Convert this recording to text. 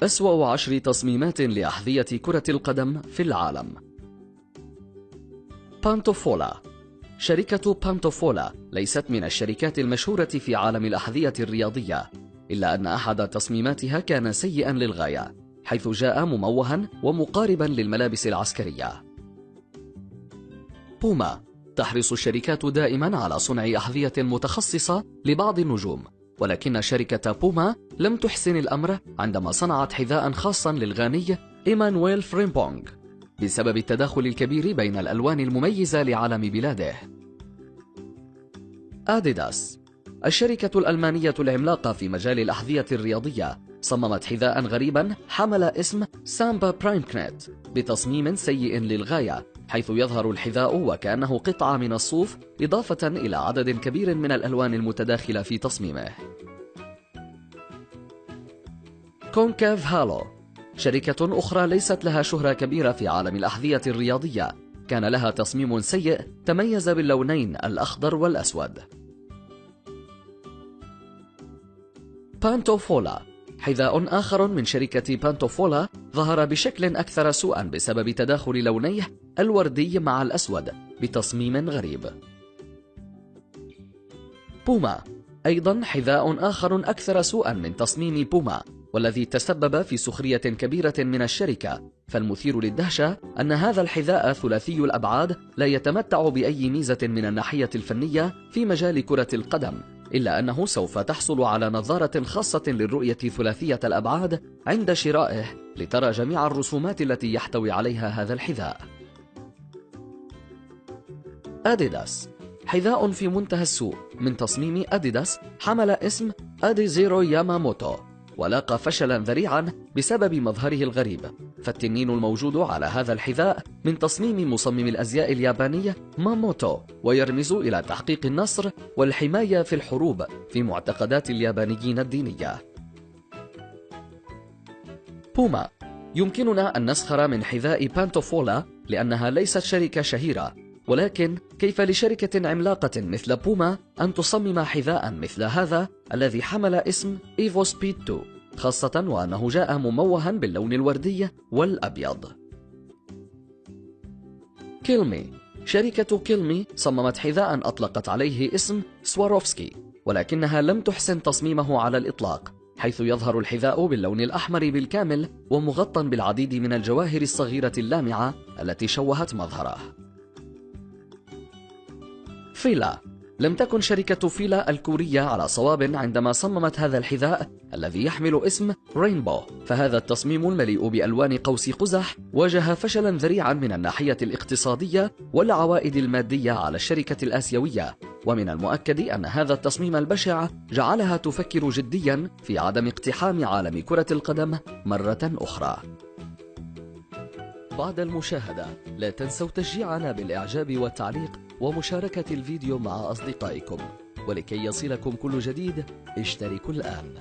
أسوأ 10 تصميمات لأحذية كرة القدم في العالم. بانتوفولا. شركة بانتوفولا ليست من الشركات المشهورة في عالم الأحذية الرياضية، إلا أن أحد تصميماتها كان سيئا للغاية، حيث جاء مموها ومقاربا للملابس العسكرية. بوما. تحرص الشركات دائما على صنع أحذية متخصصة لبعض النجوم، ولكن شركة بوما لم تحسن الأمر عندما صنعت حذاء خاصا للغاني إيمانويل فريمبونغ بسبب التداخل الكبير بين الألوان المميزة لعلم بلاده. أديداس. الشركة الألمانية العملاقة في مجال الأحذية الرياضية صممت حذاء غريبا حمل اسم سامبا برايمكنت بتصميم سيء للغاية، حيث يظهر الحذاء وكأنه قطعة من الصوف إضافة إلى عدد كبير من الألوان المتداخلة في تصميمه. كونكاف هالو. شركة أخرى ليست لها شهرة كبيرة في عالم الأحذية الرياضية، كان لها تصميم سيء تميز باللونين الأخضر والأسود. بانتوفولا. حذاء آخر من شركة بانتوفولا ظهر بشكل أكثر سوءا بسبب تداخل لونيه الوردي مع الأسود بتصميم غريب. بوما. أيضا حذاء آخر أكثر سوءا من تصميم بوما، والذي تسبب في سخرية كبيرة من الشركة، فالمثير للدهشة أن هذا الحذاء ثلاثي الأبعاد لا يتمتع بأي ميزة من الناحية الفنية في مجال كرة القدم، إلا أنه سوف تحصل على نظارة خاصة للرؤية ثلاثية الأبعاد عند شرائه لترى جميع الرسومات التي يحتوي عليها هذا الحذاء. أديداس. حذاء في منتهى السوء من تصميم أديداس حمل اسم أديزيرو ياماموتو، ولاقى فشلا ذريعا بسبب مظهره الغريب، فالتنين الموجود على هذا الحذاء من تصميم مصمم الأزياء الياباني ماموتو، ويرمز إلى تحقيق النصر والحماية في الحروب في معتقدات اليابانيين الدينية. بوما. يمكننا أن نسخر من حذاء بانتوفولا لأنها ليست شركة شهيرة، ولكن كيف لشركة عملاقة مثل بوما أن تصمم حذاء مثل هذا الذي حمل اسم إيفو سبيد 2، خاصة وأنه جاء مموها باللون الوردي والأبيض. كيلمي. شركة كيلمي صممت حذاء أطلقت عليه اسم سواروفسكي، ولكنها لم تحسن تصميمه على الإطلاق، حيث يظهر الحذاء باللون الأحمر بالكامل ومغطى بالعديد من الجواهر الصغيرة اللامعة التي شوهت مظهره. فيلا. لم تكن شركة فيلا الكورية على صواب عندما صممت هذا الحذاء الذي يحمل اسم رينبو، فهذا التصميم المليء بألوان قوس قزح واجه فشلا ذريعا من الناحية الاقتصادية والعوائد المادية على الشركة الآسيوية، ومن المؤكد أن هذا التصميم البشع جعلها تفكر جديا في عدم اقتحام عالم كرة القدم مرة أخرى. بعد المشاهدة لا تنسوا تشجيعنا بالإعجاب والتعليق ومشاركة الفيديو مع أصدقائكم، ولكي يصلكم كل جديد اشتركوا الآن.